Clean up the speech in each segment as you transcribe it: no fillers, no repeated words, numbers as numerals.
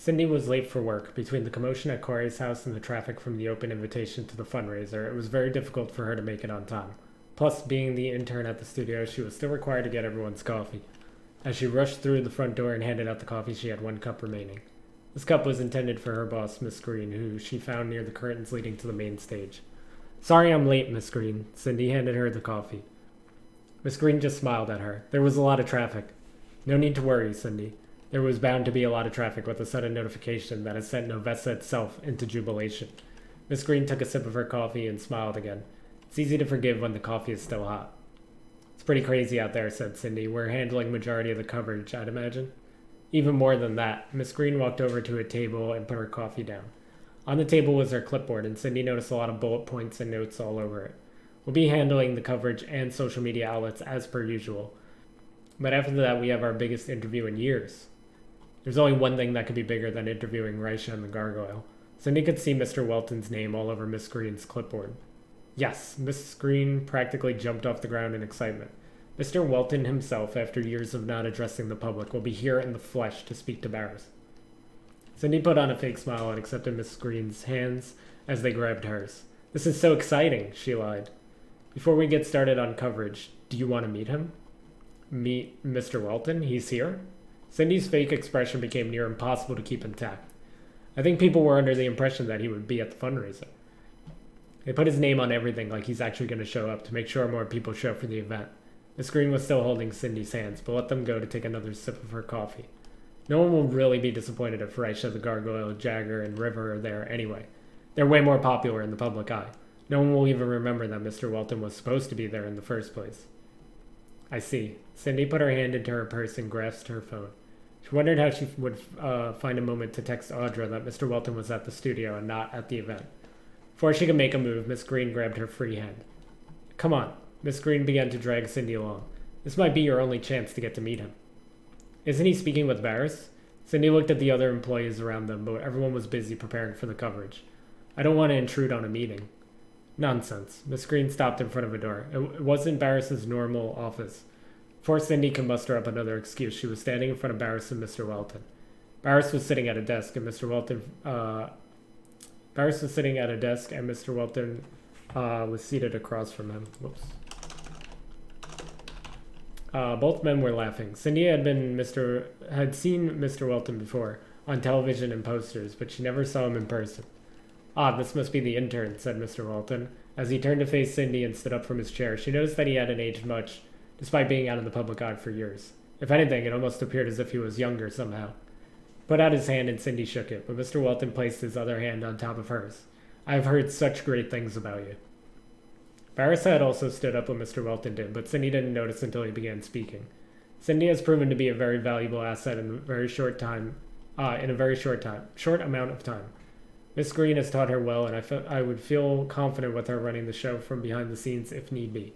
Cindy was late for work. Between the commotion at Corey's house and the traffic from the open invitation to the fundraiser, it was very difficult for her to make it on time. Plus, being the intern at the studio, she was still required to get everyone's coffee. As she rushed through the front door and handed out the coffee, she had one cup remaining. This cup was intended for her boss, Miss Green, who she found near the curtains leading to the main stage. "Sorry I'm late, Miss Green." Cindy handed her the coffee. Miss Green just smiled at her. There was a lot of traffic. "No need to worry, Cindy. There was bound to be a lot of traffic with a sudden notification that has sent Novessa itself into jubilation." Miss Green took a sip of her coffee and smiled again. It's easy to forgive when the coffee is still hot. "It's pretty crazy out there," said Cindy. "We're handling majority of the coverage, I'd imagine." Even more than that, Miss Green walked over to a table and put her coffee down. On the table was her clipboard, and Cindy noticed a lot of bullet points and notes all over it. "We'll be handling the coverage and social media outlets as per usual. But after that, we have our biggest interview in years." There's only one thing that could be bigger than interviewing Raisha and the gargoyle. Cindy could see Mr. Welton's name all over Miss Green's clipboard. Yes, Miss Green practically jumped off the ground in excitement. Mr. Welton himself, after years of not addressing the public, will be here in the flesh to speak to Baris. Cindy put on a fake smile and accepted Miss Green's hands as they grabbed hers. "This is so exciting," she lied. "Before we get started on coverage, do you want to meet him?" "Meet Mr. Welton? He's here?" Cindy's fake expression became near impossible to keep intact. "I think people were under the impression that he would be at the fundraiser. They put his name on everything like he's actually going to show up to make sure more people show up for the event." Miss Green was still holding Cindy's hands, but let them go to take another sip of her coffee. "No one will really be disappointed if Raisha, the Gargoyle, Jagger, and River are there anyway. They're way more popular in the public eye. No one will even remember that Mr. Welton was supposed to be there in the first place." "I see." Cindy put her hand into her purse and grasped her phone. She wondered how she would find a moment to text Audra that Mr. Welton was at the studio and not at the event. Before she could make a move, Miss Green grabbed her free hand. "Come on." Miss Green began to drag Cindy along. "This might be your only chance to get to meet him." "Isn't he speaking with Baris?" Cindy looked at the other employees around them, but everyone was busy preparing for the coverage. "I don't want to intrude on a meeting." "Nonsense." Miss Green stopped in front of a door. It wasn't Baris's normal office. Before Cindy could muster up another excuse, she was standing in front of Baris and Mr. Welton. Baris was sitting at a desk, and Mr. Welton was seated across from him. Whoops. Both men were laughing. Cindy had seen Mr. Welton before, on television and posters, but she never saw him in person. "Ah, this must be the intern," said Mr. Welton. As he turned to face Cindy and stood up from his chair, she noticed that he hadn't aged much, despite being out in the public eye for years. If anything, it almost appeared as if he was younger somehow. He put out his hand and Cindy shook it, but Mr. Welton placed his other hand on top of hers. "I have heard such great things about you." Baris had also stood up when Mr. Welton did, but Cindy didn't notice until he began speaking. "Cindy has proven to be a very valuable asset in a very short amount of time. Miss Green has taught her well, and I would feel confident with her running the show from behind the scenes if need be."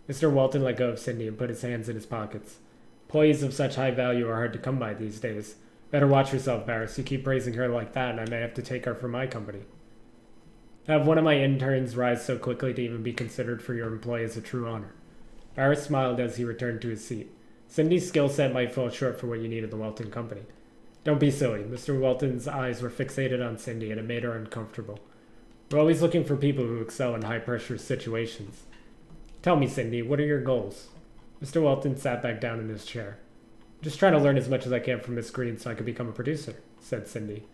Mr. Welton let go of Cindy and put his hands in his pockets. "Employees of such high value are hard to come by these days. Better watch yourself, Baris. You keep praising her like that, and I may have to take her from my company. To have one of my interns rise so quickly to even be considered for your employ is a true honor." Baris smiled as he returned to his seat. "Cindy's skill set might fall short for what you need at the Welton Company." "Don't be silly." Mr. Welton's eyes were fixated on Cindy, and it made her uncomfortable. "We're always looking for people who excel in high-pressure situations. Tell me, Cindy, what are your goals?" Mr. Welton sat back down in his chair. "I'm just trying to learn as much as I can from Miss Green so I can become a producer," said Cindy.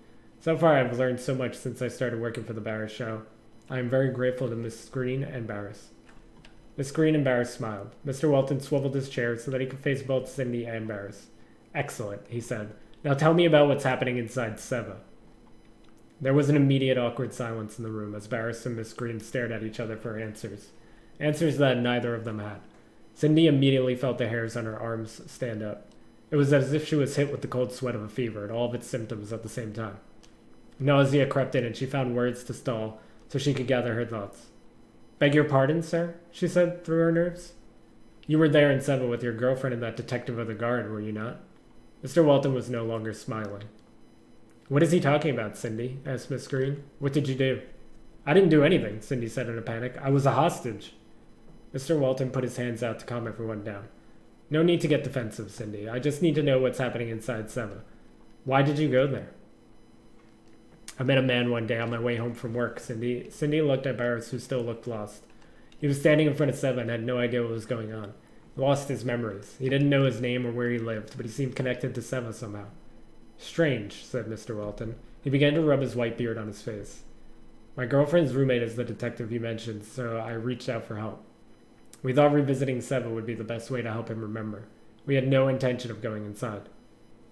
"So far, I've learned so much since I started working for the Baris Show. I am very grateful to Miss Green and Baris." Miss Green and Baris smiled. Mr. Welton swiveled his chair so that he could face both Cindy and Baris. "Excellent," he said. "Now tell me about what's happening inside Seva." There was an immediate awkward silence in the room as Baris and Miss Green stared at each other for answers. Answers that neither of them had. Cindy immediately felt the hairs on her arms stand up. It was as if she was hit with the cold sweat of a fever and all of its symptoms at the same time. Nausea crept in and she found words to stall so she could gather her thoughts. "Beg your pardon, sir?" she said through her nerves. "You were there in Seva with your girlfriend and that detective of the guard, were you not?" Mr. Welton was no longer smiling. "What is he talking about, Cindy?" asked Miss Green. "What did you do?" "I didn't do anything," Cindy said in a panic. "I was a hostage." Mr. Welton put his hands out to calm everyone down. "No need to get defensive, Cindy. I just need to know what's happening inside Seva. Why did you go there?" I met a man one day on my way home from work. Cindy looked at Baris, who still looked lost. He was standing in front of Seva and had no idea what was going on. He lost his memories. He didn't know his name or where he lived, but he seemed connected to Seva somehow. Strange, said Mr. Welton. He began to rub his white beard on his face. My girlfriend's roommate is the detective you mentioned, so I reached out for help. We thought revisiting Seva would be the best way to help him remember. We had no intention of going inside.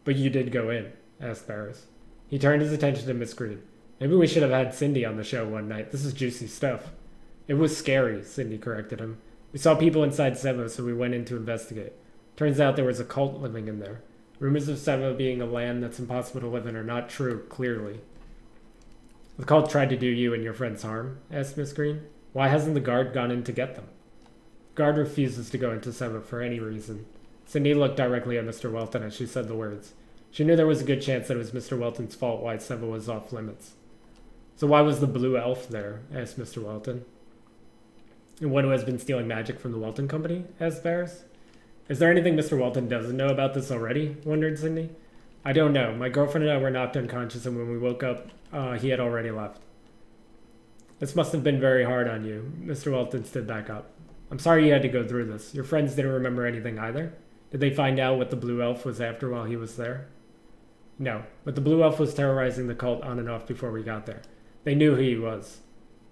But you did go in, asked Baris. He turned his attention to Miss Green. Maybe we should have had Cindy on the show one night. This is juicy stuff. It was scary, Cindy corrected him. We saw people inside Seva, so we went in to investigate. Turns out there was a cult living in there. Rumors of Seva being a land that's impossible to live in are not true, clearly. The cult tried to do you and your friends harm? Asked Miss Green. Why hasn't the guard gone in to get them? The guard refuses to go into Seva for any reason. Cindy looked directly at Mr. Welton as she said the words. She knew there was a good chance that it was Mr. Welton's fault why Seva was off limits. So why was the blue elf there? Asked Mr. Welton. And one who has been stealing magic from the Welton Company? Asked Baris. Is there anything Mr. Welton doesn't know about this already? Wondered Cindy. I don't know. My girlfriend and I were knocked unconscious, and when we woke up, he had already left. This must have been very hard on you. Mr. Welton stood back up. I'm sorry you had to go through this. Your friends didn't remember anything either? Did they find out what the blue elf was after while he was there? No, but the blue elf was terrorizing the cult on and off before we got there. They knew who he was,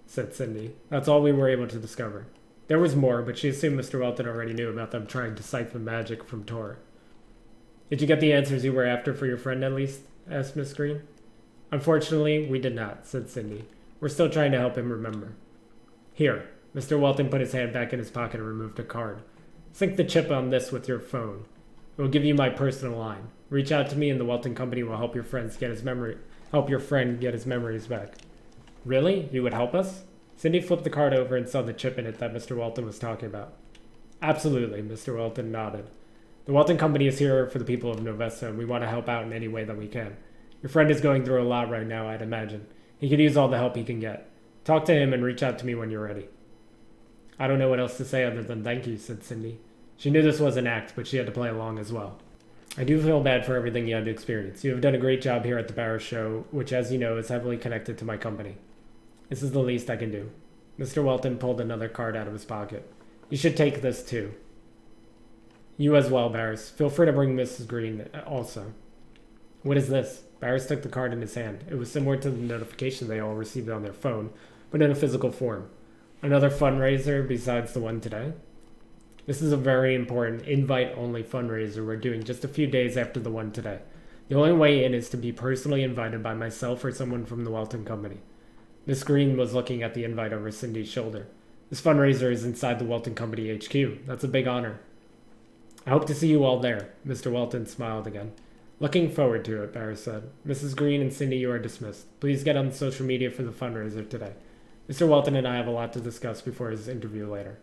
said Cindy. That's all we were able to discover. There was more, but she assumed Mr. Welton already knew about them trying to siphon magic from Tor. Did you get the answers you were after for your friend, at least? Asked Miss Green. Unfortunately, we did not, said Cindy. We're still trying to help him remember. Here. Mr. Welton put his hand back in his pocket and removed a card. Sync the chip on this with your phone. It will give you my personal line. Reach out to me and the Welton Company will help your friend get his memories back. Really? You would help us? Cindy flipped the card over and saw the chip in it that Mr. Welton was talking about. Absolutely, Mr. Welton nodded. The Welton Company is here for the people of Novesta, and we want to help out in any way that we can. Your friend is going through a lot right now, I'd imagine. He could use all the help he can get. Talk to him and reach out to me when you're ready. I don't know what else to say other than thank you, said Cindy. She knew this was an act, but she had to play along as well. I do feel bad for everything you had to experience. You have done a great job here at the Baris Show, which, as you know, is heavily connected to my company. This is the least I can do. Mr. Welton pulled another card out of his pocket. You should take this, too. You as well, Baris. Feel free to bring Mrs. Green also. What is this? Baris took the card in his hand. It was similar to the notification they all received on their phone, but in a physical form. Another fundraiser besides the one today? This is a very important invite-only fundraiser we're doing just a few days after the one today. The only way in is to be personally invited by myself or someone from the Welton Company. Miss Green was looking at the invite over Cindy's shoulder. This fundraiser is inside the Welton Company HQ. That's a big honor. I hope to see you all there. Mr. Welton smiled again. Looking forward to it, Baris said. Mrs. Green and Cindy, you are dismissed. Please get on social media for the fundraiser today. Mr. Welton and I have a lot to discuss before his interview later.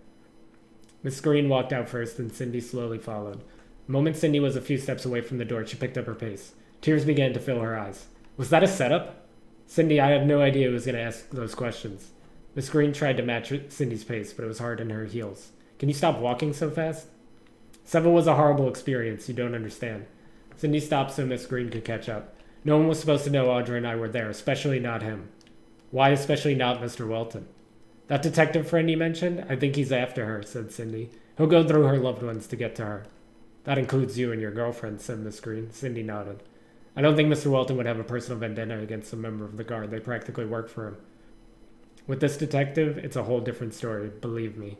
Miss Green walked out first, and Cindy slowly followed. The moment Cindy was a few steps away from the door, she picked up her pace. Tears began to fill her eyes. Was that a setup? Cindy, I had no idea he was going to ask those questions. Miss Green tried to match Cindy's pace, but it was hard in her heels. Can you stop walking so fast? Seva was a horrible experience. You don't understand. Cindy stopped so Miss Green could catch up. No one was supposed to know Audra and I were there, especially not him. Why especially not Mr. Welton? That detective friend you mentioned? I think he's after her, said Cindy. He'll go through her loved ones to get to her. That includes you and your girlfriend, said Miss Green. Cindy nodded. I don't think Mr. Welton would have a personal vendetta against a member of the guard. They practically work for him. With this detective, it's a whole different story, believe me.